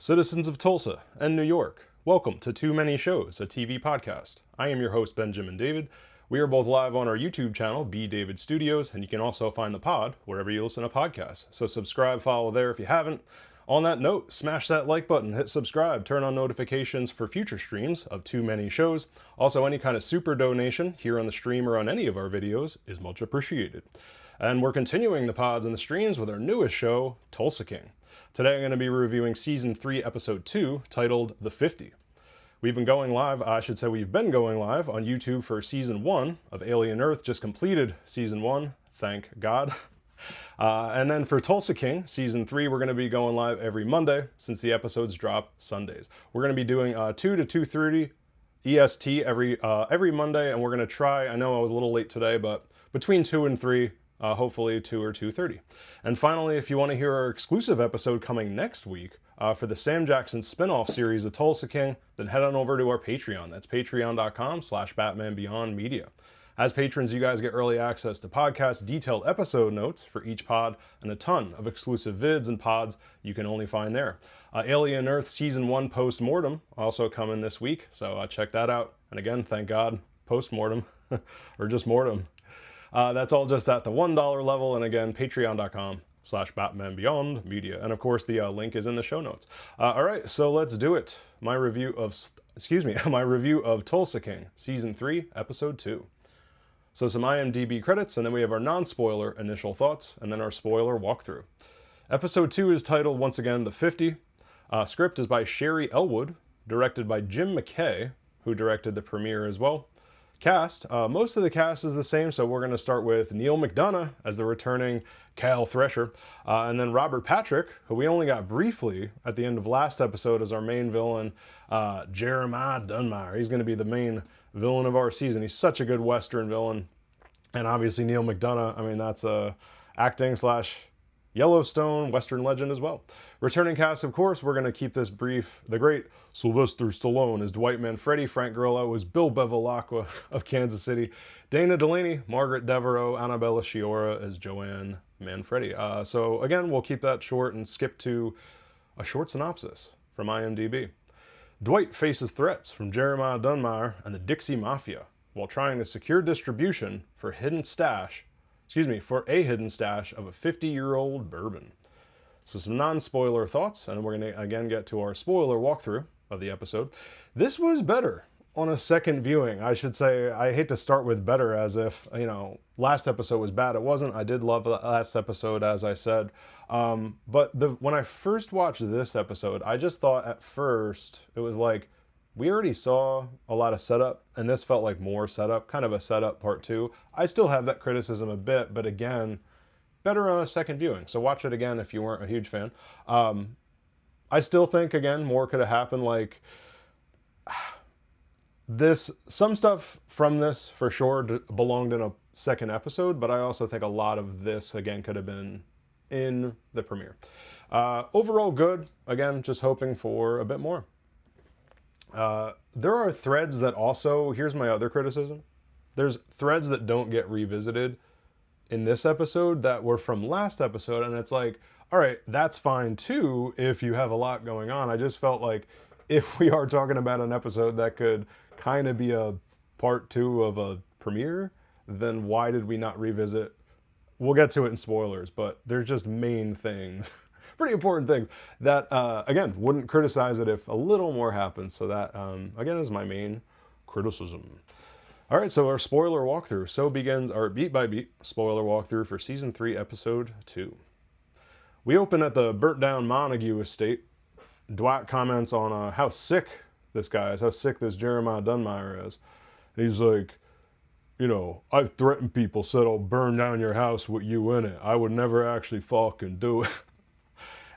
Citizens of Tulsa and New York, welcome to Too Many Shows, a TV podcast. I am your host, Benjamin David. We are both live on our YouTube channel, B David Studios, and you can also find the pod wherever you listen to podcasts. So subscribe, follow there if you haven't. On that note, smash that like button, hit subscribe, turn on notifications for future streams of Too Many Shows. Also, any kind of super donation here on the stream or on any of our videos is much appreciated. And we're continuing the pods and the streams with our newest show, Tulsa King. Today I'm going to be reviewing Season 3, Episode 2, titled The 50. We've been going live on YouTube for Season 1 of Alien Earth, just completed Season 1, thank God. And then for Tulsa King, Season 3, we're going to be going live every Monday, since the episodes drop Sundays. We're going to be doing 2 to 2:30 EST every Monday, and we're going to try, I know I was a little late today, but between 2 and 3, hopefully 2 or 2:30. And finally, if you want to hear our exclusive episode coming next week for the Sam Jackson spin-off series of Tulsa King, then head on over to our Patreon. That's patreon.com/BatmanBeyondMedia. As patrons, you guys get early access to podcasts, detailed episode notes for each pod, and a ton of exclusive vids and pods you can only find there. Alien Earth Season 1 Post-Mortem also coming this week, so check that out. And again, thank God, post-mortem, or just mortem. That's all just at the $1 level, and again, patreon.com/BatmanBeyondMedia. And of course, the link is in the show notes. All right, so let's do it. My review of Tulsa King, Season 3, Episode 2. So some IMDb credits, and then we have our non-spoiler initial thoughts, and then our spoiler walkthrough. Episode 2 is titled, once again, The 50. Script is by Sherry Elwood, directed by Jim McKay, who directed the premiere as well. Cast, most of the cast is the same, so we're going to start with Neil McDonough as the returning Cal Thresher, and then Robert Patrick, who we only got briefly at the end of last episode as our main villain, Jeremiah Dunmire. He's going to be the main villain of our season. He's such a good Western villain, and obviously Neil McDonough, I mean, that's acting / Yellowstone Western legend as well. Returning cast, of course, we're going to keep this brief. The great Sylvester Stallone is Dwight Manfredi. Frank Grillo is Bill Bevilacqua of Kansas City. Dana Delaney, Margaret Devereaux, Annabella Sciorra is Joanne Manfredi. So again, we'll keep that short and skip to a short synopsis from IMDb. Dwight faces threats from Jeremiah Dunmire and the Dixie Mafia while trying to secure distribution for a hidden stash of a 50-year-old bourbon. So some non-spoiler thoughts, and then we're going to again get to our spoiler walkthrough of the episode. This was better on a second viewing. I should say, I hate to start with better as if, last episode was bad. It wasn't. I did love the last episode, as I said. But when I first watched this episode, I just thought at first, it was like, we already saw a lot of setup, and this felt like more setup, kind of a setup part 2. I still have that criticism a bit, but again, better on a second viewing. So watch it again if you weren't a huge fan. I still think, again, more could have happened. Like, some stuff from this, for sure, belonged in a second episode, but I also think a lot of this, again, could have been in the premiere. Overall good. Again, just hoping for a bit more. There are threads that also, here's my other criticism. There's threads that don't get revisited in this episode that were from last episode, and it's like, all right, that's fine too if you have a lot going on. I just felt like if we are talking about an episode that could kind of be a part 2 of a premiere, then why did we not revisit? We'll get to it in spoilers, but there's just main things, pretty important things that, again, wouldn't criticize it if a little more happens. So that, again, is my main criticism. All right, so our spoiler walkthrough. So begins our beat-by-beat spoiler walkthrough for Season 3, Episode 2. We open at the burnt-down Montague estate. Dwight comments on how sick this guy is, how sick this Jeremiah Dunmire is. And he's like, I've threatened people, said I'll burn down your house with you in it. I would never actually fucking do it.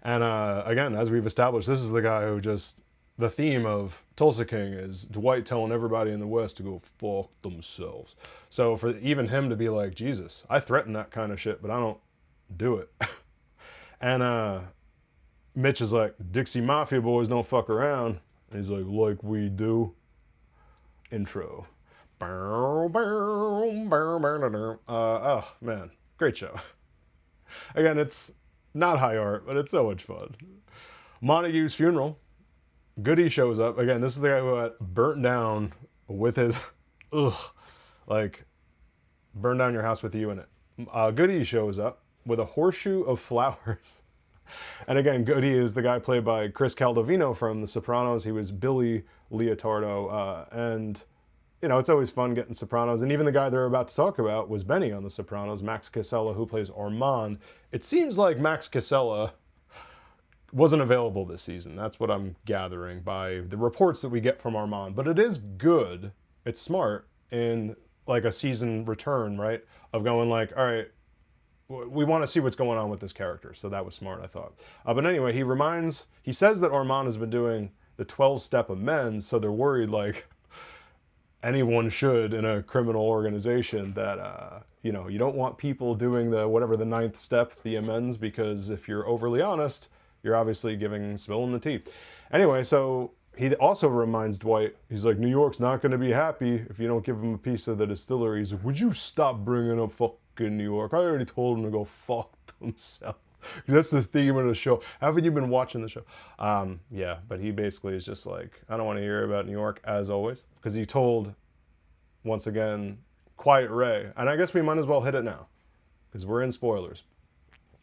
And again, as we've established, this is the guy who just, the theme of Tulsa King is Dwight telling everybody in the West to go fuck themselves. So for even him to be like, Jesus, I threaten that kind of shit, but I don't do it. And Mitch is like, Dixie Mafia boys don't fuck around. And he's like we do. Intro. Oh, man. Great show. Again, it's not high art, but it's so much fun. Montague's funeral. Goody shows up. Again, this is the guy who got burnt down with his, ugh, like, burn down your house with you in it. Goody shows up with a horseshoe of flowers. And again, Goody is the guy played by Chris Caldovino from The Sopranos. He was Billy Leotardo. And, you know, it's always fun getting Sopranos. And even the guy they're about to talk about was Benny on The Sopranos, Max Casella, who plays Armand. It seems like Max Casella wasn't available this season. That's what I'm gathering by the reports that we get from Armand. But it is good. It's smart in like a season return, right? Of going like, all right, we want to see what's going on with this character. So that was smart, I thought. But anyway, he says that Armand has been doing the 12-step amends, so they're worried like anyone should in a criminal organization that, you know, you don't want people doing the 9th step, the amends, because if you're overly honest, you're obviously spilling the tea. Anyway, so he also reminds Dwight, he's like, New York's not going to be happy if you don't give him a piece of the distillery. He's like, would you stop bringing up fucking New York? I already told him to go fuck himself. That's the theme of the show. Haven't you been watching the show? Yeah, but he basically is just like, I don't want to hear about New York, as always. Because he told, once again, Quiet Ray, and I guess we might as well hit it now, because we're in spoilers.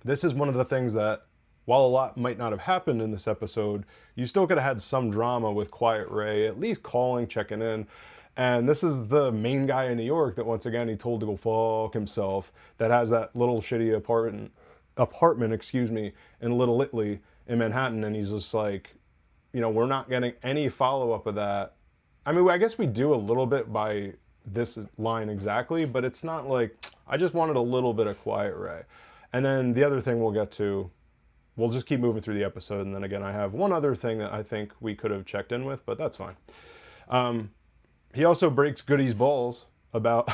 This is one of the things that, while a lot might not have happened in this episode, you still could have had some drama with Quiet Ray, at least calling, checking in. And this is the main guy in New York that, once again, he told to go fuck himself, that has that little shitty apartment, in Little Italy in Manhattan. And he's just like, you know, we're not getting any follow-up of that. I mean, I guess we do a little bit by this line exactly, but it's not like, I just wanted a little bit of Quiet Ray. And then the other thing we'll get to, we'll just keep moving through the episode, and then again, I have one other thing that I think we could have checked in with, but that's fine. He also breaks Goody's balls about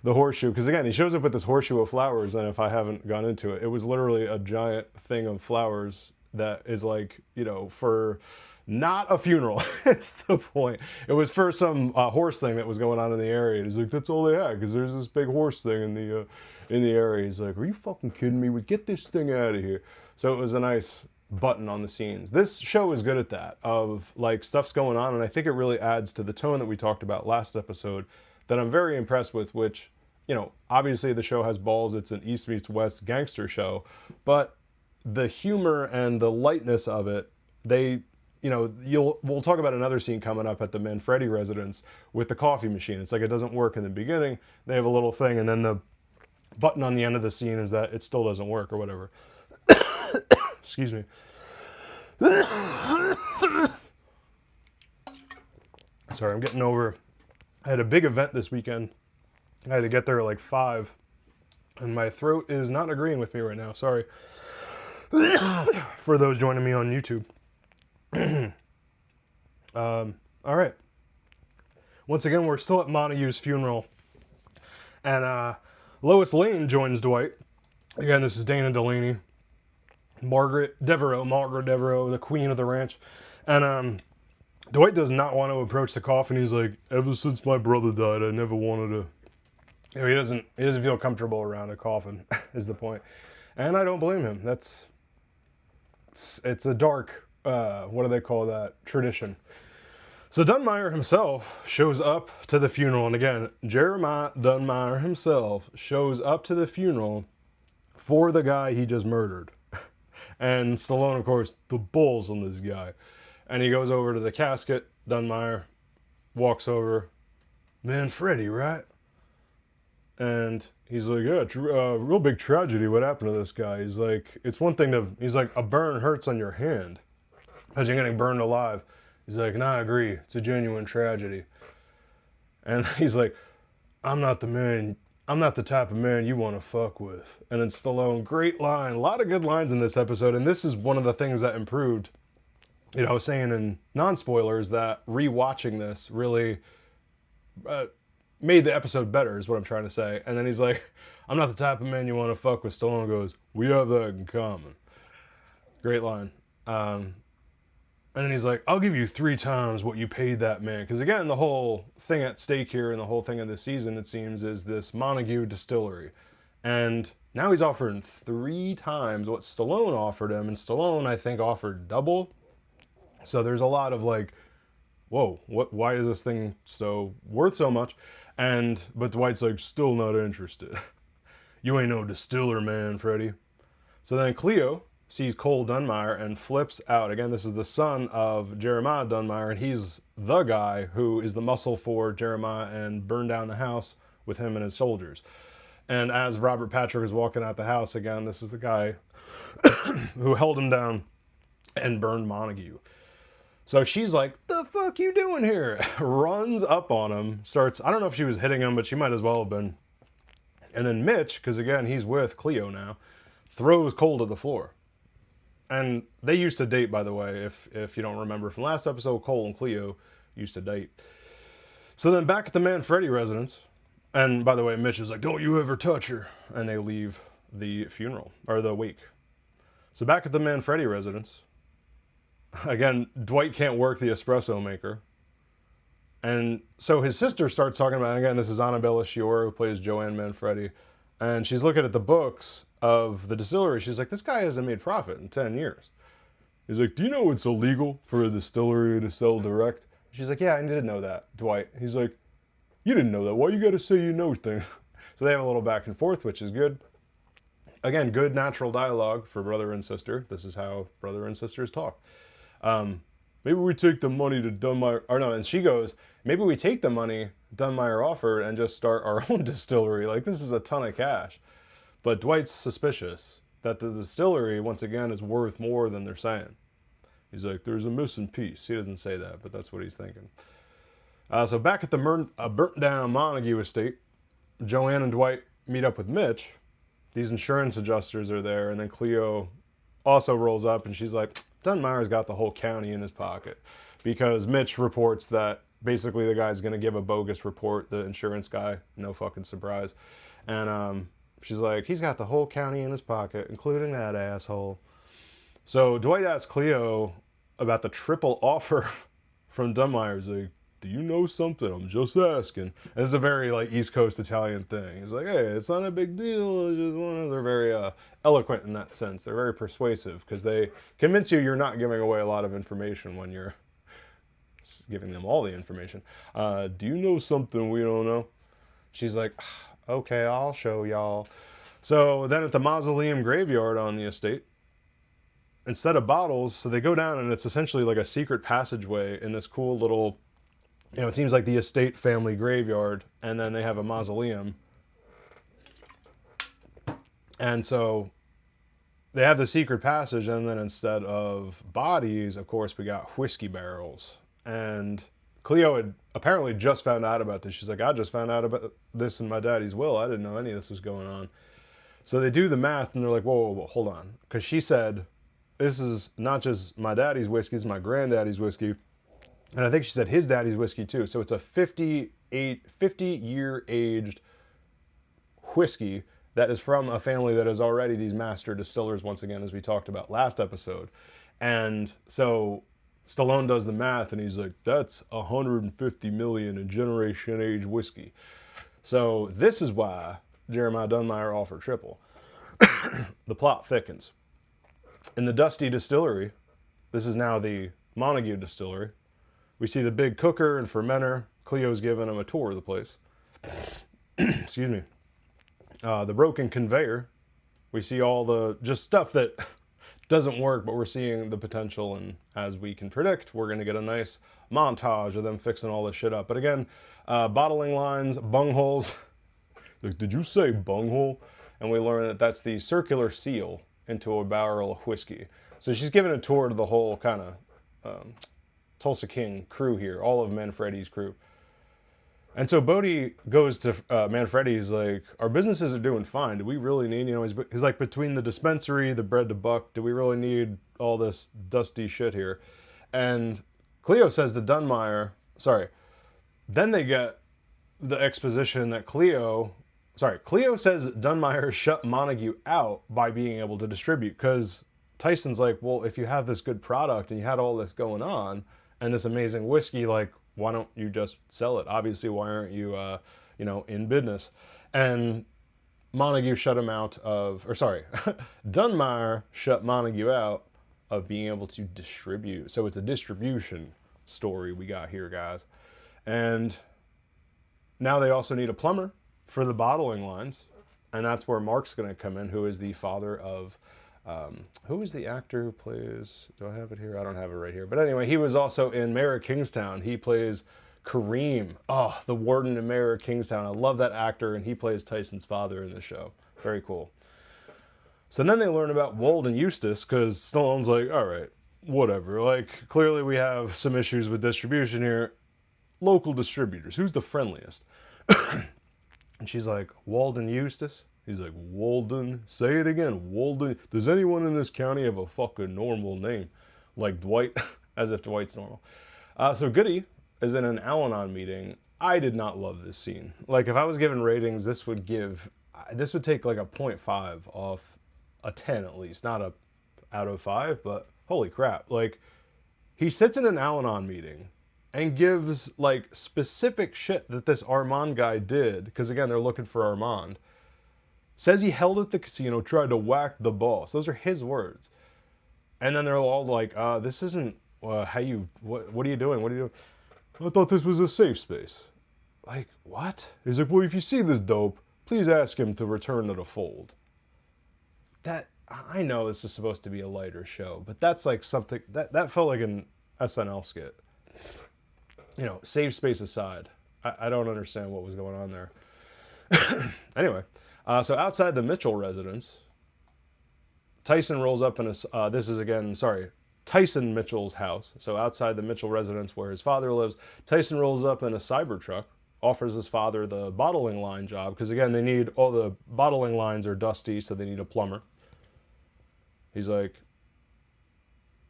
the horseshoe, because again, he shows up with this horseshoe of flowers, and if I haven't gone into it, it was literally a giant thing of flowers that is like, you know, for not a funeral, is the point. It was for some horse thing that was going on in the area. He's like, that's all they had, because there's this big horse thing in the area. He's like, are you fucking kidding me? We get this thing out of here. So it was a nice button on the scenes. This show is good at that, of like stuff's going on, and I think it really adds to the tone that we talked about last episode that I'm very impressed with, which, you know, obviously the show has balls. It's an East meets West gangster show, but the humor and the lightness of it, they, you know, we'll talk about another scene coming up at the Manfredi residence with the coffee machine. It's like it doesn't work in the beginning. They have a little thing, and then the button on the end of the scene is that it still doesn't work or whatever. Excuse me. Sorry, I'm getting over. I had a big event this weekend. I had to get there at like 5, and my throat is not agreeing with me right now. Sorry. For those joining me on YouTube. All right. Once again, we're still at Montague's funeral, and Lois Lane joins Dwight. Again, this is Dana Delaney. Margaret Devereaux, the queen of the ranch. And Dwight does not want to approach the coffin. He's like, ever since my brother died, I never wanted to. You know, he doesn't feel comfortable around a coffin, is the point. And I don't blame him. It's a dark, what do they call that, tradition. So Dunmire himself shows up to the funeral. And again, Jeremiah Dunmire himself shows up to the funeral for the guy he just murdered. And Stallone, of course, the balls on this guy. And he goes over to the casket. Dunmire walks over. Manfredi, right? And he's like, yeah, real big tragedy. What happened to this guy? He's like, it's one thing he's like, a burn hurts on your hand as you're getting burned alive. He's like, nah, I agree. It's a genuine tragedy. And he's like, I'm not the type of man you want to fuck with. And then Stallone, great line. A lot of good lines in this episode. And this is one of the things that improved. You know, I was saying in non-spoilers that rewatching this really made the episode better, is what I'm trying to say. And then he's like, I'm not the type of man you want to fuck with. Stallone goes, we have that in common. Great line. And then he's like, I'll give you 3 times what you paid that man. Because again, the whole thing at stake here and the whole thing of this season, it seems, is this Montague distillery. And Now he's offering 3 times what Stallone offered him, and Stallone, I think, offered double. So there's a lot of like, whoa, why is this thing so worth so much? But Dwight's like, still not interested. You ain't no distiller, man, Freddie. So then Cleo sees Cole Dunmire and flips out. Again, this is the son of Jeremiah Dunmire, and he's the guy who is the muscle for Jeremiah and burned down the house with him and his soldiers. And as Robert Patrick is walking out the house again, this is the guy who held him down and burned Montague. So she's like, the fuck you doing here? Runs up on him, starts, I don't know if she was hitting him, but she might as well have been. And then Mitch, because again, he's with Cleo now, throws Cole to the floor. And they used to date, by the way, if you don't remember from last episode, Cole and Cleo used to date. So then back at the Manfredi residence, and by the way, Mitch is like, don't you ever touch her. And they leave the funeral, or the wake. So back at the Manfredi residence, again, Dwight can't work the espresso maker. And so his sister starts talking about, again, this is Annabella Sciorra, who plays Joanne Manfredi. And she's looking at the books of the distillery. She's like, this guy hasn't made profit in 10 years. He's like, do you know it's illegal for a distillery to sell direct? She's like, yeah, I didn't know that, Dwight. He's like, you didn't know that. Why you gotta say you know things? So they have a little back and forth, which is good. Again, good natural dialogue for brother and sister. This is how brother and sisters talk. Maybe we take the money to Dunmire, or no, and she goes, maybe we take the money Dunmire offered and just start our own distillery. Like, this is a ton of cash. But Dwight's suspicious that the distillery, once again, is worth more than they're saying. He's like, there's a missing piece. He doesn't say that, but that's what he's thinking. So back at the burnt down Montague estate, Joanne and Dwight meet up with Mitch. These insurance adjusters are there, and then Cleo also rolls up, and she's like, Dunmire's got the whole county in his pocket. Because Mitch reports that basically the guy's going to give a bogus report, the insurance guy, no fucking surprise. And she's like, he's got the whole county in his pocket, including that asshole. So Dwight asks Cleo about the triple offer from Dunmire. He's like, do you know something? I'm just asking. And it's a very like East Coast Italian thing. He's like, hey, it's not a big deal. It's just one of, they're very eloquent in that sense. They're very persuasive because they convince you you're not giving away a lot of information when you're giving them all the information. Do you know something we don't know? She's like, okay, I'll show y'all. So then at the mausoleum graveyard on the estate, instead of bottles, so they go down and it's essentially like a secret passageway in this cool little, you know, it seems like the estate family graveyard, and then they have a mausoleum. And so they have the secret passage, and then instead of bodies, of course, we got whiskey barrels. And Cleo had apparently just found out about this. She's like, I just found out about this in my daddy's will. I didn't know any of this was going on. So they do the math, and they're like, whoa, hold on. Because she said, this is not just my daddy's whiskey, it's my granddaddy's whiskey. And I think she said his daddy's whiskey too. So it's a 50-year aged whiskey that is from a family that is already these master distillers, once again, as we talked about last episode. And so Stallone does the math and he's like, that's 150 million in generation age whiskey. So this is why Jeremiah Dunmire offered triple. The plot thickens. In the Dusty Distillery, this is now the Montague Distillery, we see the big cooker and fermenter. Cleo's giving him a tour of the place. Excuse me. The broken conveyor. We see all the just stuff that doesn't work, but we're seeing the potential. And as we can predict, we're going to get a nice montage of them fixing all this shit up. But again, bottling lines, bungholes. Like, did you say bunghole? And we learn that that's the circular seal into a barrel of whiskey. So she's giving a tour to the whole kind of Tulsa King crew here, all of Manfredi's crew. And so Bodhi goes to Manfredi's like, our businesses are doing fine. Do we really need, you know, he's like, between the dispensary, the bread to buck, do we really need all this dusty shit here? And Cleo says to Dunmire, then they get the exposition that Cleo says that Dunmire shut Montague out by being able to distribute, because Tyson's like, well, if you have this good product and you had all this going on and this amazing whiskey, like, why don't you just sell it? Obviously, why aren't you, in business? And Montague shut him out of, or sorry, Dunmire shut Montague out of being able to distribute. So it's a distribution story we got here, guys. And now they also need a plumber for the bottling lines. And that's where Mark's going to come in, who is the father of, who is the actor who plays, do I have it here? I don't have it right here. But anyway, he was also in Mayor of Kingstown. He plays Kareem. Oh, the warden in Mayor of Kingstown. I love that actor, and he plays Tyson's father in the show. Very cool. So then they learn about Walden Eustace, because Stallone's like, all right, whatever. Like, clearly we have some issues with distribution here. Local distributors. Who's the friendliest? And she's like, Walden Eustace? He's like, Walden? Say it again, Walden. Does anyone in this county have a fucking normal name? Like Dwight? As if Dwight's normal. So Goody is in an Al-Anon meeting. I did not love this scene. Like, if I was given ratings, this would take like a 0.5 off a 10 at least. Not a out of 5, but holy crap. Like, he sits in an Al-Anon meeting and gives like specific shit that this Armand guy did, because again, they're looking for Armand. Says he held at the casino, tried to whack the boss. Those are his words. And then they're all like, this isn't what are you doing? What are you doing? I thought this was a safe space. Like, what? He's like, well, if you see this dope, please ask him to return to the fold. That, I know this is supposed to be a lighter show, but that's like something, that felt like an SNL skit. You know, safe space aside, I don't understand what was going on there. Anyway, so outside the Mitchell residence, Tyson rolls up in a, Tyson Mitchell's house. So outside the Mitchell residence where his father lives, Tyson rolls up in a Cybertruck, offers his father the bottling line job, because again, they need, all the bottling lines are dusty, so they need a plumber. He's like,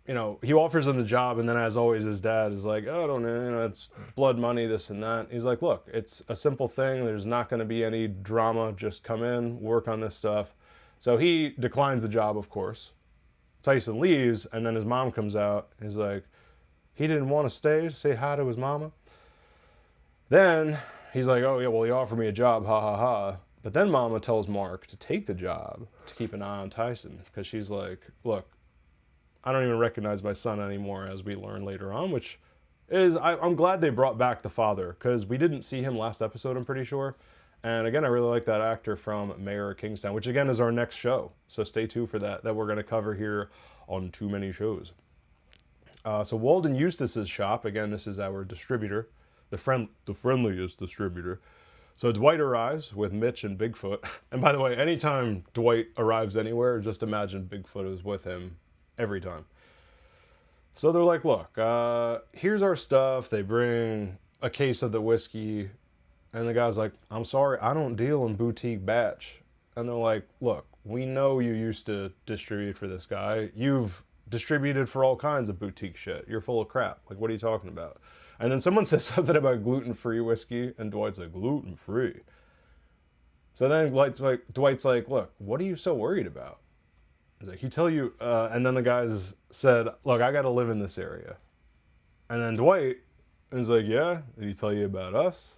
you know, he offers him the job, and then as always, his dad is like, oh, I don't know, you know, it's blood money, this and that. He's like, look, it's a simple thing. There's not going to be any drama. Just come in, work on this stuff. So he declines the job, of course. Tyson leaves, and then his mom comes out. He's like, he didn't want to stay to say hi to his mama. Then he's like, oh, yeah, well, he offered me a job, ha, ha, ha. But then mama tells Mark to take the job, to keep an eye on Tyson, because she's like, look, I don't even recognize my son anymore, as we learn later on, which is, I'm glad they brought back the father, because we didn't see him last episode, I'm pretty sure. And again, I really like that actor from Mayor of Kingstown, which again is our next show. So stay tuned for that we're going to cover here on Too Many Shows. So Walden Eustace's shop, again, this is our distributor, the friendliest distributor. So Dwight arrives with Mitch and Bigfoot. And by the way, anytime Dwight arrives anywhere, just imagine Bigfoot is with him every time. So they're like, look, here's our stuff. They bring a case of the whiskey. And the guy's like, I'm sorry, I don't deal in boutique batch. And they're like, look, we know you used to distribute for this guy. You've distributed for all kinds of boutique shit. You're full of crap. Like, what are you talking about? And then someone says something about gluten-free whiskey, and Dwight's like, gluten-free? So then Dwight's like, look, what are you so worried about? He's like, and then the guys said, look, I got to live in this area. And then Dwight is like, yeah, did he tell you about us?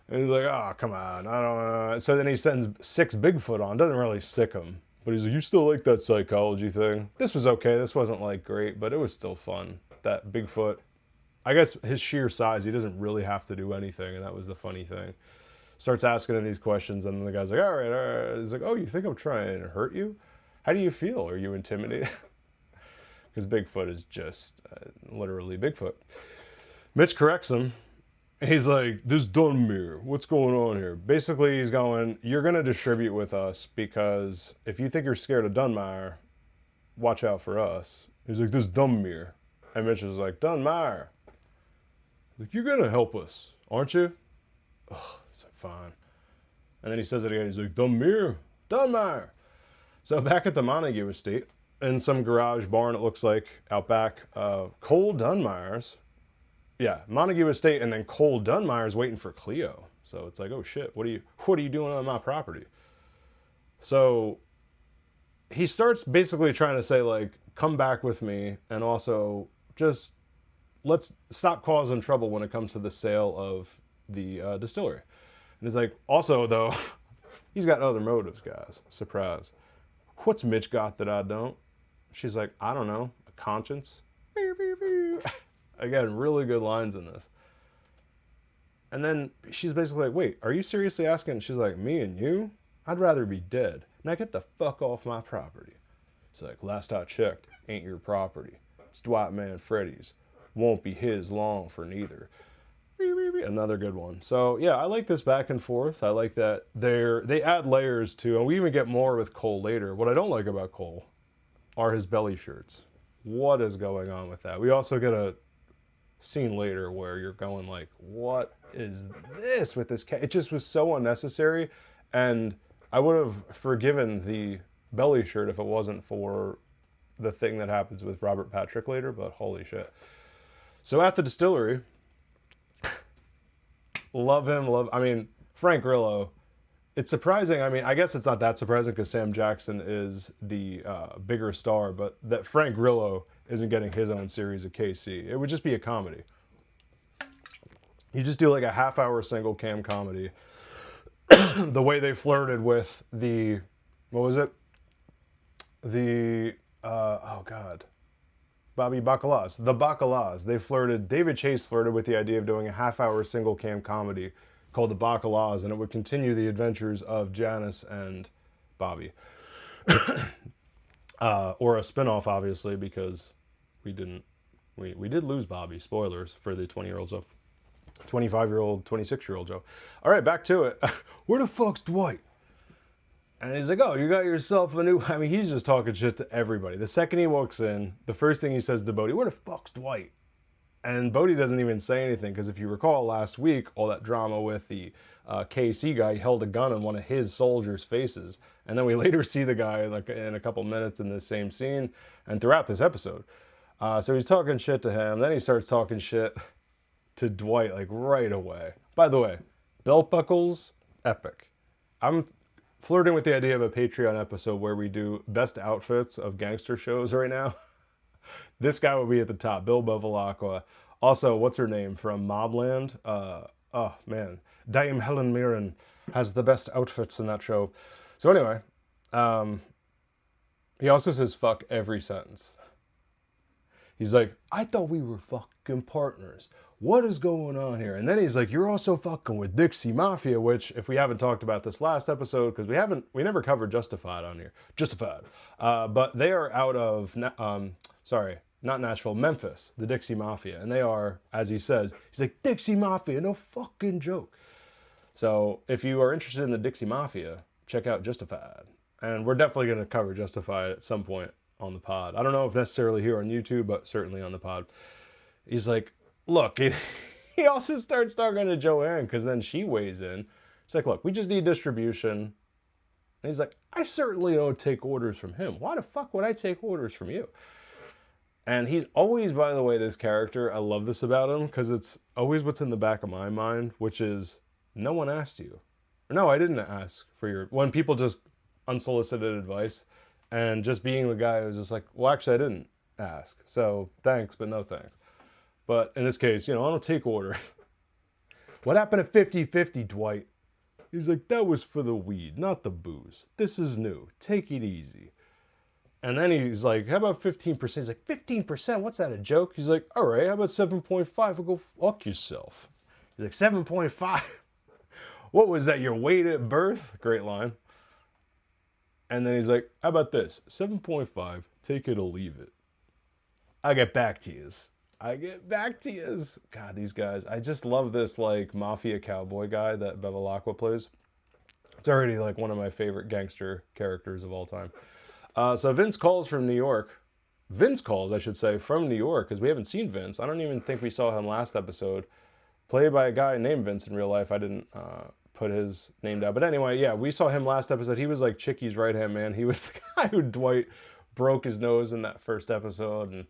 And he's like, oh, come on, I don't know. So then he sends 6 Bigfoot on. Doesn't really sick him. But he's like, you still like that psychology thing? This was okay. This wasn't like great, but it was still fun. That Bigfoot, I guess his sheer size, he doesn't really have to do anything. And that was the funny thing. Starts asking him these questions. And then the guy's like, all right, all right. He's like, oh, you think I'm trying to hurt you? How do you feel? Are you intimidated? Because Bigfoot is just literally Bigfoot. Mitch corrects him. He's like, this Dunmere, what's going on here? Basically, he's going, you're going to distribute with us because if you think you're scared of Dunmire, watch out for us. He's like, this Dunmere. And Mitch is like, Dunmire. Like, you're going to help us, aren't you? Oh, he's like, fine. And then he says it again. He's like, Dunmere, Dunmire. So back at the Montague estate, in some garage barn, it looks like, out back, Cole Dunmire's. Yeah, Montague Estate, and then Cole Dunmire's waiting for Cleo. So it's like, oh shit, what are you doing on my property? So he starts basically trying to say, like, come back with me, and also just let's stop causing trouble when it comes to the sale of the distillery. And he's like, also though, He's got other motives, guys. Surprise. What's Mitch got that I don't? She's like, I don't know, a conscience? Again, really good lines in this. And then she's basically like, wait, are you seriously asking? She's like, me and you? I'd rather be dead. Now get the fuck off my property. It's like, last I checked, ain't your property. It's Dwight Manfredi's. Won't be his long for neither. Another good one. So yeah, I like this back and forth. I like that they add layers to, and we even get more with Cole later. What I don't like about Cole are his belly shirts. What is going on with that? We also get a scene later where you're going like, what is this with this cat? It just was so unnecessary, and I would have forgiven the belly shirt if it wasn't for the thing that happens with Robert Patrick later, but holy shit. So at the distillery, love him, I mean, Frank Grillo, it's surprising, I mean, I guess it's not that surprising because Sam Jackson is the bigger star, but that Frank Grillo isn't getting his own series of KC. It would just be a comedy. You just do like a half-hour single cam comedy. The way they flirted with the, what was it? The, oh God. Bobby Bacala's. The Bacala's. They flirted, David Chase flirted with the idea of doing a half-hour single cam comedy called The Bacala's, and it would continue the adventures of Janice and Bobby. Or a spinoff, obviously, because we did lose Bobby. Spoilers for the 20-year-old Joe. 25-year-old, 26-year-old Joe. All right, back to it. Where the fuck's Dwight? And he's like, oh, you got yourself a new... I mean, he's just talking shit to everybody. The second he walks in, the first thing he says to Bodie, where the fuck's Dwight? And Bodie doesn't even say anything, because if you recall last week, all that drama with the KC guy held a gun on one of his soldiers' faces. And then we later see the guy like in a couple minutes in the same scene and throughout this episode. So he's talking shit to him. Then he starts talking shit to Dwight like right away. By the way, belt buckles, epic. I'm flirting with the idea of a Patreon episode where we do best outfits of gangster shows right now. This guy will be at the top, Bill Bevilacqua. Also, what's her name from Mobland? Oh man, Dame Helen Mirren has the best outfits in that show. So anyway, he also says fuck every sentence. He's like, I thought we were fucking partners. What is going on here? And then he's like, you're also fucking with Dixie Mafia, which, if we haven't talked about this last episode, because we never covered Justified on here. Justified. But they are out of, sorry, not Nashville, Memphis, the Dixie Mafia. And they are, as he says, he's like, Dixie Mafia, no fucking joke. So if you are interested in the Dixie Mafia, check out Justified. And we're definitely going to cover Justified at some point on the pod. I don't know if necessarily here on YouTube, but certainly on the pod. He's like, look, he also starts talking to Joanne, because then she weighs in. He's like, look, we just need distribution. And he's like, I certainly don't take orders from him. Why the fuck would I take orders from you? And he's always, by the way, this character, I love this about him, because it's always what's in the back of my mind, which is, no one asked you. Or, no, I didn't ask for your... When people just unsolicited advice, and just being the guy who's just like, well, actually, I didn't ask. So, thanks, but no thanks. But in this case, you know, I don't take order. What happened to 50-50, Dwight? He's like, that was for the weed, not the booze. This is new. Take it easy. And then he's like, how about 15%? He's like, 15%? What's that, a joke? He's like, all right, how about 7.5? I'll go fuck yourself. He's like, 7.5? What was that, your weight at birth? Great line. And then he's like, how about this? 7.5, take it or leave it. I'll get back to yous. I get back to yous. God, these guys. I just love this, like, mafia cowboy guy that Bevilacqua plays. It's already, like, one of my favorite gangster characters of all time. So Vince calls from New York. Vince calls, I should say, from New York, because we haven't seen Vince. I don't even think we saw him last episode. Played by a guy named Vince in real life. I didn't put his name down. But anyway, yeah, we saw him last episode. He was, like, Chickie's right-hand man. He was the guy who Dwight broke his nose in that first episode, and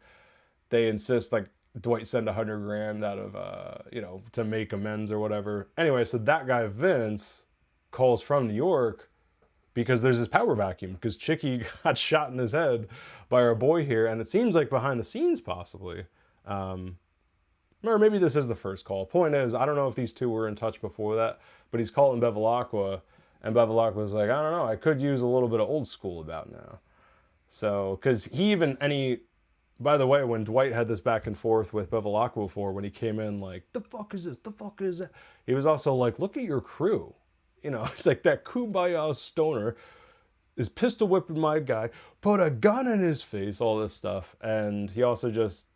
they insist, like, Dwight send $100,000 out of, you know, to make amends or whatever. Anyway, so that guy, Vince, calls from New York because there's this power vacuum, because Chickie got shot in his head by our boy here, and it seems like behind the scenes, possibly. Or maybe this is the first call. Point is, I don't know if these two were in touch before that, but he's calling Bevilacqua, And Bevilacqua was like, I don't know, I could use a little bit of old school about now. So, because by the way, when Dwight had this back and forth with Bevilacqua before, when he came in like, the fuck is this? The fuck is that? He was also like, look at your crew. You know, it's like that kumbaya stoner is pistol whipping my guy, put a gun in his face, all this stuff. And he also just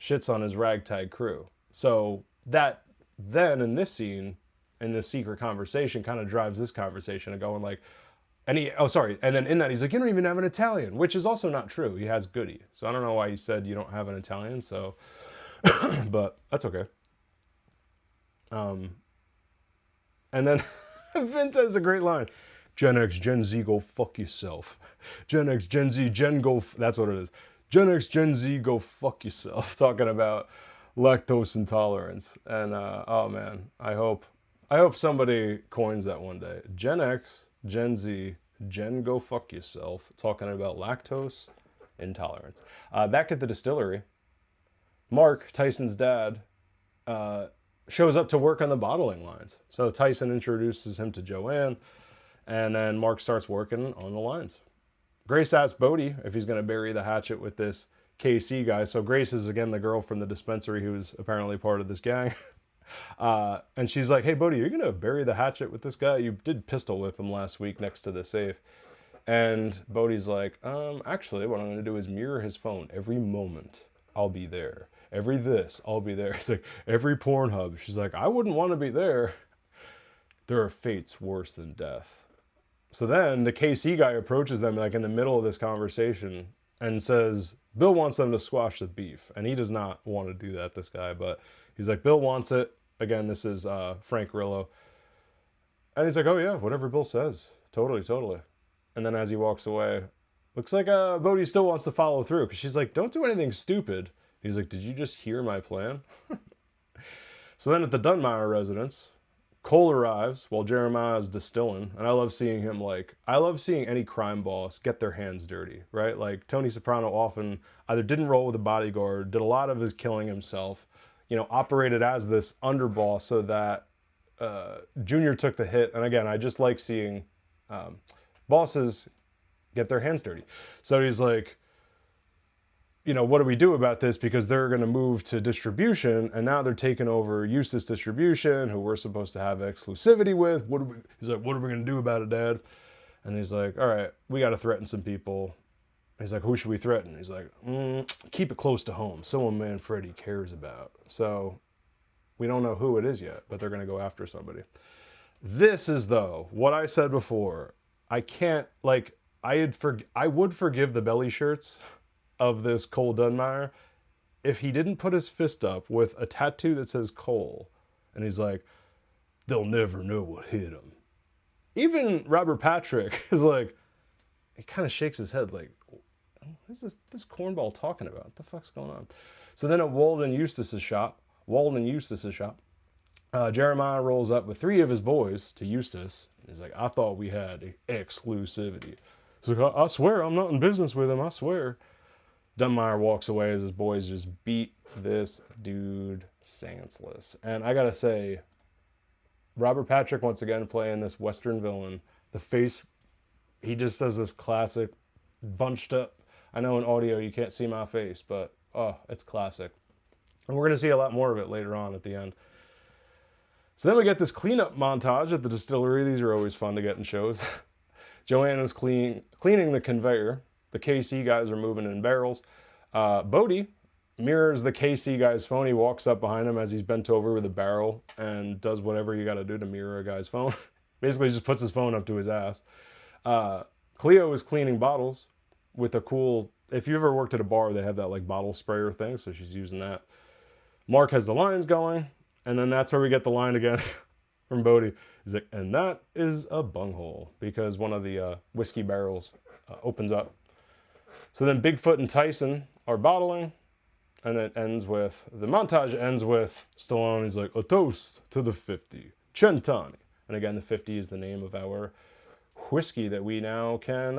shits on his ragtag crew. So that then in this scene, in this secret conversation, kind of drives this conversation and going like, and then in that he's like, you don't even have an Italian, which is also not true. He has Goody. So I don't know why he said you don't have an Italian, so, but that's okay. And then Vince has a great line. Gen X, Gen Z, go fuck yourself. Gen X, Gen Z, that's what it is. Gen X, Gen Z, go fuck yourself. Talking about lactose intolerance. And, oh man, I hope somebody coins that one day. Gen X, Gen Z, Gen go fuck yourself. Talking about lactose intolerance. Back at the distillery, Mark, Tyson's dad, shows up to work on the bottling lines. So Tyson introduces him to Joanne, and then Mark starts working on the lines. Grace asks Bodie if he's going to bury the hatchet with this KC guy. So Grace is, again, the girl from the dispensary who's apparently part of this gang. And she's like, hey, Bodie, you're going to bury the hatchet with this guy? You did pistol whip him last week next to the safe. And Bodie's like, actually, what I'm going to do is mirror his phone. Every moment, I'll be there. Every this, I'll be there. It's like, every Pornhub. She's like, I wouldn't want to be there. There are fates worse than death. So then the KC guy approaches them like in the middle of this conversation and says, Bill wants them to squash the beef. And he does not want to do that, this guy. But he's like, Bill wants it. Again, this is Frank Grillo. And he's like, oh yeah, whatever Bill says. Totally, totally. And then as he walks away, looks like Bodie still wants to follow through. Because she's like, don't do anything stupid. He's like, did you just hear my plan? So then at the Dunmire residence, Cole arrives while Jeremiah is distilling, and I love seeing any crime boss get their hands dirty, right? Like Tony Soprano often either didn't roll with a bodyguard, did a lot of his killing himself, operated as this underboss so that Junior took the hit. And again, I just like seeing bosses get their hands dirty. So he's like, what do we do about this? Because they're going to move to distribution, and now they're taking over Eustace Distribution, who we're supposed to have exclusivity with. He's like, what are we going to do about it, Dad? And he's like, all right, we got to threaten some people. He's like, who should we threaten? He's like, keep it close to home. Someone Manfredi cares about. So we don't know who it is yet, but they're going to go after somebody. This is, though, what I said before. I can't, I would forgive the belly shirts of this Cole Dunmire if he didn't put his fist up with a tattoo that says Cole. And he's like, they'll never know what hit him. Even Robert Patrick is like, he kind of shakes his head like, what is this cornball talking about? What the fuck's going on? So then at Walden Eustace's shop, Jeremiah rolls up with 3 of his boys to Eustace. He's like, I thought we had exclusivity. He's like, I swear I'm not in business with him, I swear. Dunmire walks away as his boys just beat this dude senseless. And I gotta say, Robert Patrick once again playing this Western villain. The face, he just does this classic bunched up. I know in audio you can't see my face, but it's classic. And we're gonna see a lot more of it later on at the end. So then we get this cleanup montage at the distillery. These are always fun to get in shows. Joanna's cleaning the conveyor. The KC guys are moving in barrels. Bodie mirrors the KC guy's phone. He walks up behind him as he's bent over with a barrel and does whatever you got to do to mirror a guy's phone. Basically just puts his phone up to his ass. Cleo is cleaning bottles with a cool, if you ever worked at a bar, they have that like bottle sprayer thing. So she's using that. Mark has the lines going. And then that's where we get the line again from Bodie. He's like, and that is a bunghole, because one of the whiskey barrels opens up. So then Bigfoot and Tyson are bottling, and the montage ends with Stallone. He's like, a toast to the 50, Centani. And again, the 50 is the name of our whiskey that we now can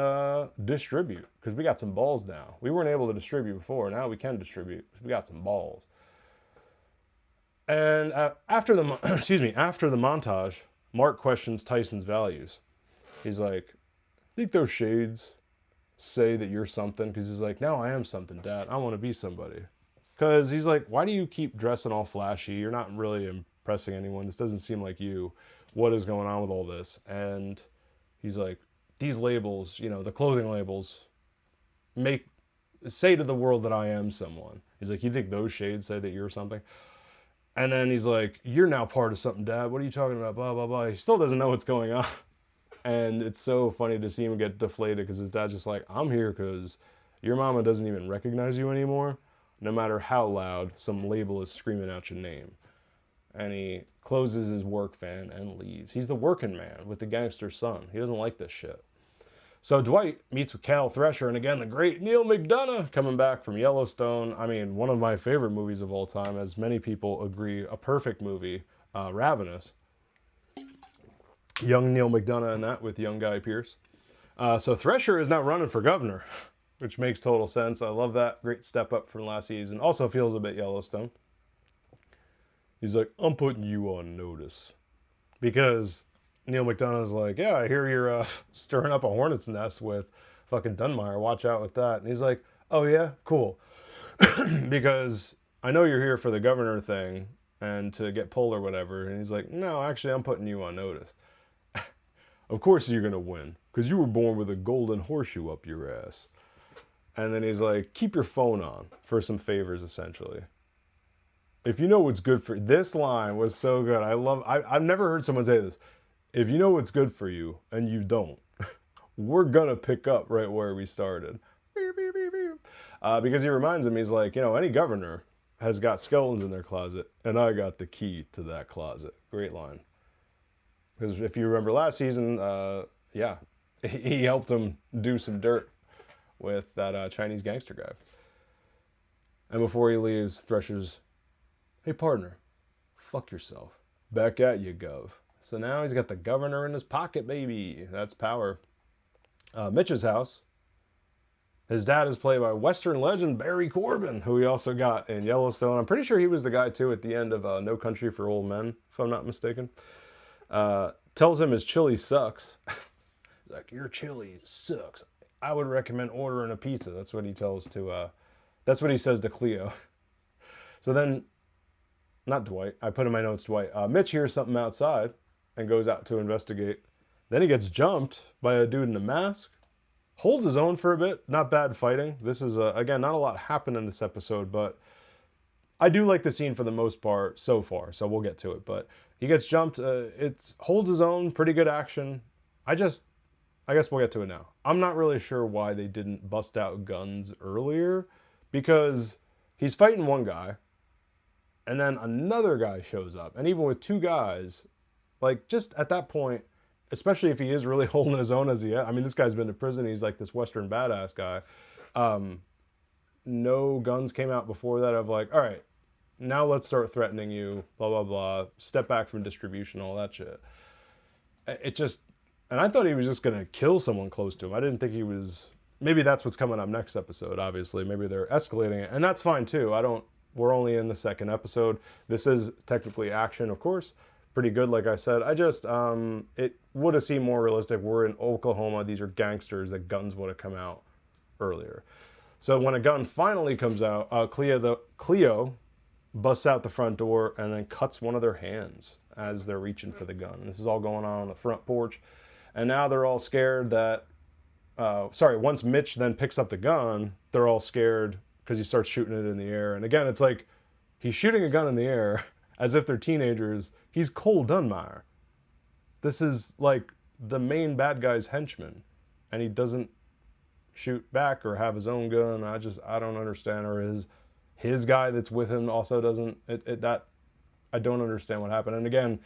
distribute, because we got some balls now. We weren't able to distribute before. Now we can distribute, because we got some balls. And after the montage, Mark questions Tyson's values. He's like, think those shades say that you're something? Because he's like, no, I am something, Dad. I want to be somebody. Because he's like, why do you keep dressing all flashy? You're not really impressing anyone. This doesn't seem like you. What is going on with all this? And he's like, these labels, you know, the clothing labels, say to the world that I am someone. He's like, you think those shades say that you're something? And then he's like, you're now part of something, Dad. What are you talking about? Blah, blah, blah. He still doesn't know what's going on. And it's so funny to see him get deflated because his dad's just like, I'm here because your mama doesn't even recognize you anymore, no matter how loud some label is screaming out your name. And he closes his work van and leaves. He's the working man with the gangster's son. He doesn't like this shit. So Dwight meets with Cal Thresher, and again, the great Neil McDonough coming back from Yellowstone. I mean, one of my favorite movies of all time, as many people agree, a perfect movie, Ravenous. Young Neil McDonough in that with young Guy Pearce. So Thresher is now running for governor, which makes total sense. I love that. Great step up from last season. Also feels a bit Yellowstone. He's like, I'm putting you on notice. Because Neil McDonough's like, yeah, I hear you're stirring up a hornet's nest with fucking Dunmire. Watch out with that. And he's like, oh yeah, cool. Because I know you're here for the governor thing and to get pulled or whatever. And he's like, no, actually, I'm putting you on notice. Of course you're going to win, because you were born with a golden horseshoe up your ass. And then he's like, keep your phone on for some favors, essentially. If you know what's good for... This line was so good. I've never heard someone say this. If you know what's good for you, and you don't, we're going to pick up right where we started. Because he reminds him, he's like, you know, any governor has got skeletons in their closet, and I got the key to that closet. Great line. Because if you remember last season, yeah, he helped him do some dirt with that Chinese gangster guy. And before he leaves, Thresher's, hey partner, fuck yourself. Back at you, Gov. So now he's got the governor in his pocket, baby. That's power. Mitch's house. His dad is played by Western legend Barry Corbin, who we also got in Yellowstone. I'm pretty sure he was the guy, too, at the end of No Country for Old Men, if I'm not mistaken. Tells him his chili sucks. He's like, your chili sucks. I would recommend ordering a pizza. That's what he that's what he says to Cleo. So then, not Dwight, I put in my notes Dwight. Mitch hears something outside and goes out to investigate. Then he gets jumped by a dude in a mask. Holds his own for a bit. Not bad fighting. This is, again, not a lot happened in this episode, but I do like the scene for the most part so far, so we'll get to it. But he gets jumped. It holds his own. Pretty good action. I guess we'll get to it now. I'm not really sure why they didn't bust out guns earlier, because he's fighting one guy, and then another guy shows up. And even with two guys, like, just at that point, especially if he is really holding his own as he is. I mean, this guy's been to prison. He's like this Western badass guy. No guns came out before that of like, all right, now let's start threatening you, blah, blah, blah. Step back from distribution, all that shit. It just... And I thought he was just going to kill someone close to him. I didn't think he was... Maybe that's what's coming up next episode, obviously. Maybe they're escalating it. And that's fine, too. We're only in the second episode. This is technically action, of course. Pretty good, like I said. I just... it would have seemed more realistic. We're in Oklahoma. These are gangsters. That guns would have come out earlier. So when a gun finally comes out, Cleo busts out the front door and then cuts one of their hands as they're reaching for the gun. And this is all going on the front porch. And now they're all scared that, once Mitch then picks up the gun, they're all scared because he starts shooting it in the air. And again, it's like he's shooting a gun in the air as if they're teenagers. He's Cole Dunmire. This is like the main bad guy's henchman. And he doesn't shoot back or have his own gun. I don't understand. Or his guy that's with him also doesn't. I don't understand what happened. And again,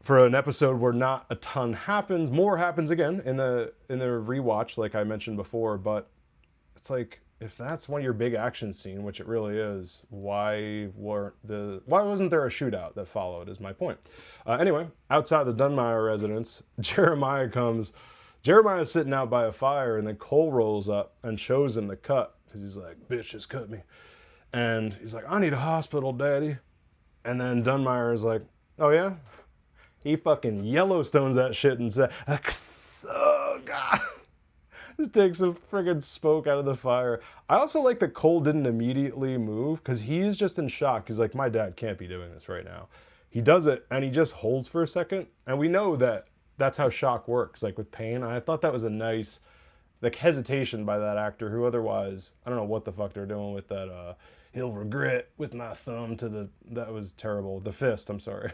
for an episode where not a ton happens, more happens again in the rewatch, like I mentioned before. But it's like, if that's one of your big action scene, which it really is, why wasn't there a shootout that followed? Is my point. Anyway, outside the Dunmire residence, Jeremiah's sitting out by a fire, and then Cole rolls up and shows him the cut because he's like, "Bitch just cut me," and he's like, "I need a hospital, Daddy." And then Dunmire is like, "Oh yeah." He fucking Yellowstones that shit and said, oh god. Just takes some friggin' smoke out of the fire. I also like that Cole didn't immediately move because he's just in shock. He's like, my dad can't be doing this right now. He does it and he just holds for a second. And we know that that's how shock works, like with pain. I thought that was a nice, like, hesitation by that actor who otherwise, I don't know what the fuck they're doing with that, he'll regret with my thumb to the, that was terrible. The fist, I'm sorry.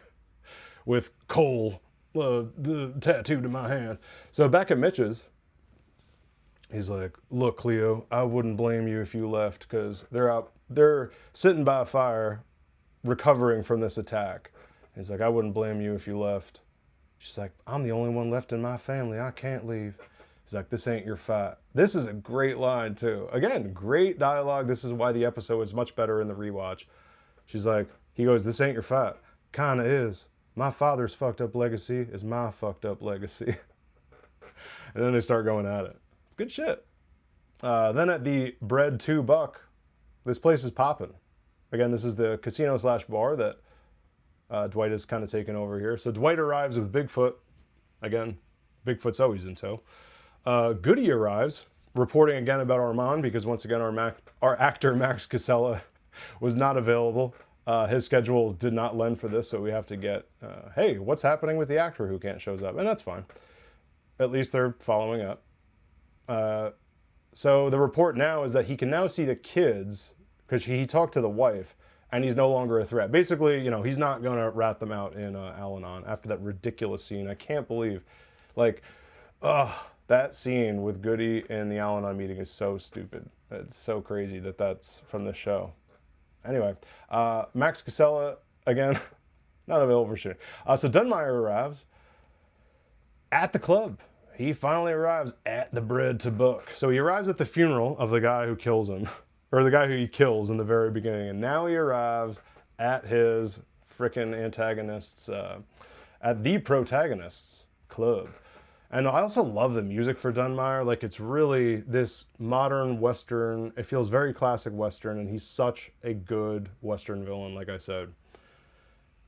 With Cole, the tattooed to my hand. So back at Mitch's, he's like, look, Cleo, I wouldn't blame you if you left because they're sitting by a fire recovering from this attack. He's like, I wouldn't blame you if you left. She's like, I'm the only one left in my family. I can't leave. He's like, this ain't your fight. This is a great line too. Again, great dialogue. This is why the episode is much better in the rewatch. She's like, he goes, this ain't your fight. Kinda is. My father's fucked up legacy is my fucked up legacy. And then they start going at it. It's good shit. Then at the Bread $2, this place is popping. Again, this is the casino / bar that Dwight has kind of taken over here. So Dwight arrives with Bigfoot. Again, Bigfoot's always in tow. Goody arrives, reporting again about Armand because once again our actor Max Casella was not available. His schedule did not lend for this, so we have to get, hey, what's happening with the actor who can't show up? And that's fine. At least they're following up. So the report now is that he can now see the kids because he talked to the wife and he's no longer a threat. Basically, you know, he's not going to rat them out in Al-Anon after that ridiculous scene. I can't believe, like, that scene with Goody in the Al-Anon meeting is so stupid. It's so crazy that that's from this show. Anyway, Max Casella, again, not available for shit. So Dunmire arrives at the club. He finally arrives at the Bread $2. So he arrives at the funeral of the guy who kills him, or the guy who he kills in the very beginning. And now he arrives at his frickin' antagonists, at the protagonist's club. And I also love the music for Dunmire. Like, it's really this modern Western. It feels very classic Western, and he's such a good Western villain, like I said.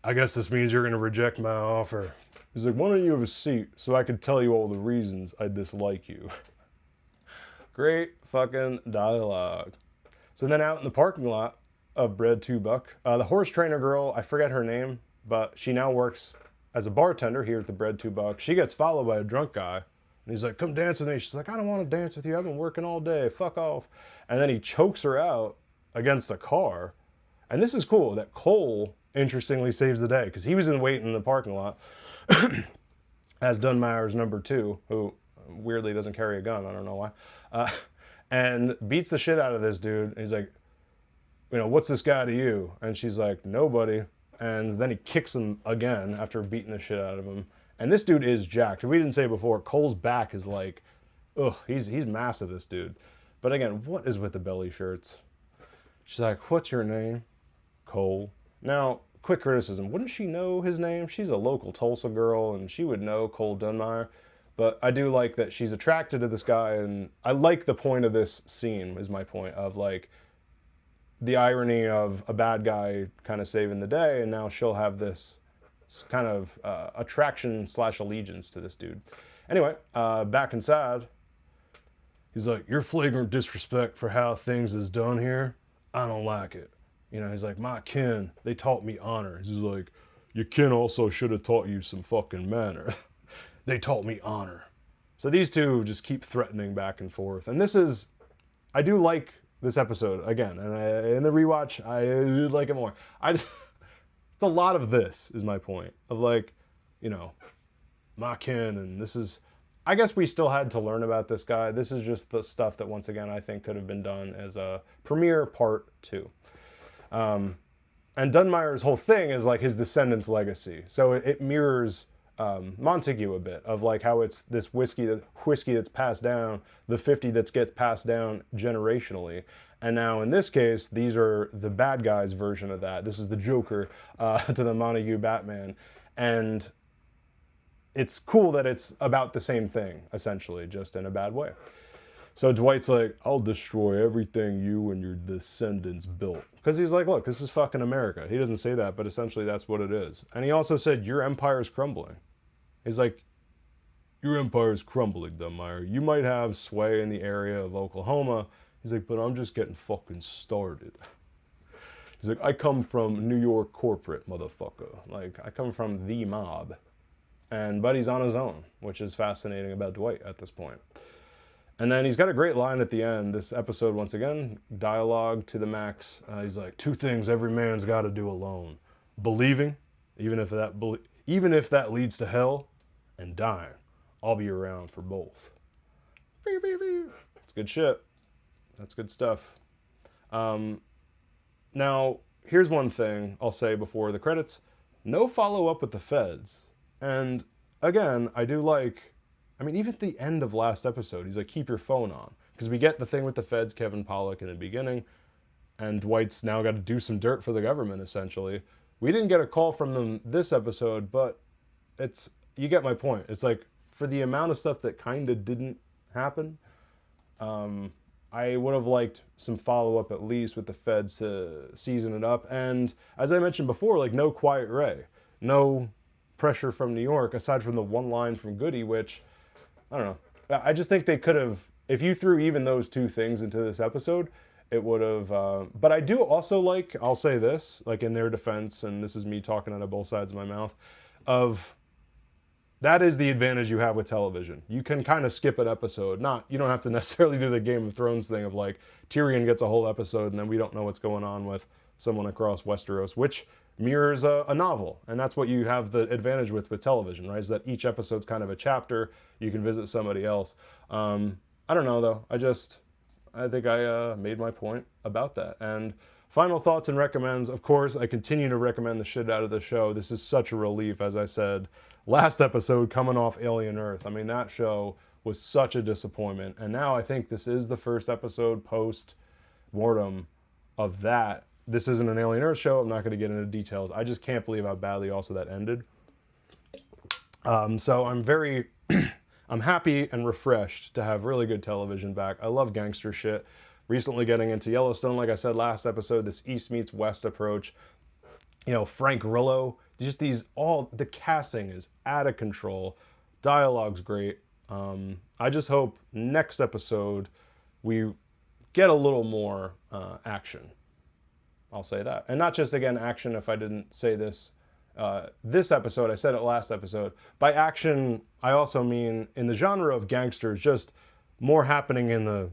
I guess this means you're going to reject my offer. He's like, why don't you have a seat so I could tell you all the reasons I dislike you? Great fucking dialogue. So then out in the parking lot of Bread $2, the horse trainer girl, I forget her name, but she now works as a bartender here at the Bread $2. She gets followed by a drunk guy. And he's like, come dance with me. She's like, I don't want to dance with you. I've been working all day. Fuck off. And then he chokes her out against a car. And this is cool that Cole, interestingly, saves the day because he was waiting in the parking lot as Dunmire's number 2, who weirdly doesn't carry a gun. I don't know why. And beats the shit out of this dude. He's like, you know, what's this guy to you? And she's like, nobody. And then he kicks him again after beating the shit out of him. And this dude is jacked. If we didn't say before, Cole's back is like, ugh, he's massive, this dude. But again, what is with the belly shirts? She's like, what's your name? Cole. Now, quick criticism. Wouldn't she know his name? She's a local Tulsa girl, and she would know Cole Dunmire. But I do like that she's attracted to this guy, and I like the point of this scene, is my point, of like, the irony of a bad guy kind of saving the day, and now she'll have this kind of attraction / allegiance to this dude. Anyway, back inside, he's like, your flagrant disrespect for how things is done here, I don't like it. You know, he's like, my kin, they taught me honor. He's like, your kin also should have taught you some fucking manner. They taught me honor. So these two just keep threatening back and forth. And this is, I do like this episode, again, and in the rewatch, I like it more. It's a lot of this, is my point, of like, you know, my kin, and this is, I guess we still had to learn about this guy. This is just the stuff that, once again, I think could have been done as a premiere part 2. And Dunmire's whole thing is like his descendant's legacy. So it mirrors Montague a bit, of like how it's this whiskey that's passed down, the 50 that gets passed down generationally. And now in this case, these are the bad guys' version of that. This is the Joker to the Montague Batman. And it's cool that it's about the same thing, essentially, just in a bad way. So Dwight's like, I'll destroy everything you and your descendants built. Because he's like, look, this is fucking America. He doesn't say that, but essentially that's what it is. And he also said, your empire's crumbling. He's like, your empire's crumbling, Dunmire. You might have sway in the area of Oklahoma. He's like, but I'm just getting fucking started. He's like, I come from New York corporate, motherfucker. Like, I come from the mob. And Buddy's on his own, which is fascinating about Dwight at this point. And then he's got a great line at the end. This episode, once again, dialogue to the max. He's like, 2 things every man's got to do alone. Believing, even if that leads to hell, and dying. I'll be around for both. It's good shit. That's good stuff. Now, here's one thing I'll say before the credits. No follow-up with the feds. And, again, I do like... I mean, even at the end of last episode, he's like, keep your phone on. Because we get the thing with the feds, Kevin Pollak, in the beginning, and Dwight's now got to do some dirt for the government, essentially. We didn't get a call from them this episode, but it's... You get my point. It's like, for the amount of stuff that kind of didn't happen, I would have liked some follow-up at least with the feds to season it up. And, as I mentioned before, like, no Quiet Ray. No pressure from New York, aside from the one line from Goody, which... I don't know. I just think they could have, if you threw even those 2 things into this episode, it would have, but I do also like, I'll say this, like in their defense, and this is me talking out of both sides of my mouth, that is the advantage you have with television. You can kind of skip an episode. You don't have to necessarily do the Game of Thrones thing of like, Tyrion gets a whole episode and then we don't know what's going on with someone across Westeros, which mirrors a novel. And that's what you have the advantage with television, right? Is that each episode's kind of a chapter. You can visit somebody else. I don't know, though. I think I made my point about that. And final thoughts and recommends. Of course, I continue to recommend the shit out of the show. This is such a relief, as I said. Last episode, coming off Alien Earth. I mean, that show was such a disappointment. And now I think this is the first episode post-mortem of that. This isn't an Alien Earth show. I'm not going to get into details. I just can't believe how badly also that ended. So I'm very... I'm happy and refreshed to have really good television back. I love gangster shit. Recently getting into Yellowstone, like I said last episode, this East meets West approach. You know, Frank Grillo, just the casting is out of control. Dialogue's great. I just hope next episode we get a little more action. I'll say that. And not just, again, action if I didn't say this this episode, I said it last episode. By action, I also mean in the genre of gangsters, just more happening in the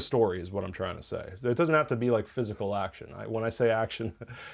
story is what I'm trying to say. It doesn't have to be like physical action. When I say action,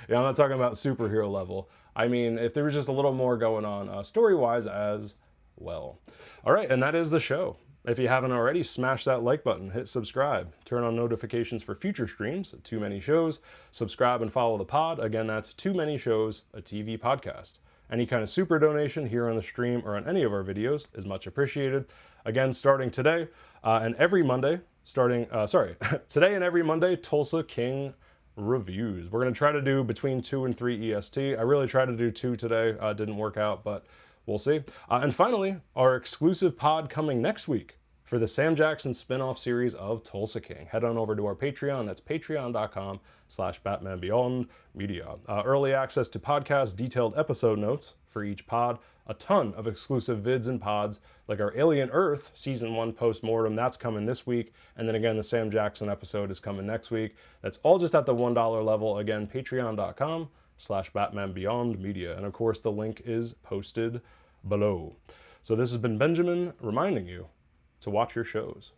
I'm not talking about superhero level. I mean, if there was just a little more going on story-wise as well. All right, and that is the show. If you haven't already, smash that like button, hit subscribe, turn on notifications for future streams, Too Many Shows, subscribe and follow the pod. Again, that's Too Many Shows, a TV podcast. Any kind of super donation here on the stream or on any of our videos is much appreciated. Again, starting today and every Monday, today and every Monday, Tulsa King Reviews. We're going to try to do between 2 and 3 EST. I really tried to do 2 today. Didn't work out, but we'll see. And finally, our exclusive pod coming next week for the Sam Jackson spin-off series of Tulsa King. Head on over to our Patreon. That's patreon.com/BatmanBeyondMedia. Early access to podcasts, detailed episode notes for each pod, a ton of exclusive vids and pods, like our Alien Earth Season 1 post-mortem. That's coming this week. And then again, the Sam Jackson episode is coming next week. That's all just at the $1 level. Again, patreon.com/BatmanBeyondMedia. And of course, the link is posted below. So this has been Benjamin reminding you to watch your shows.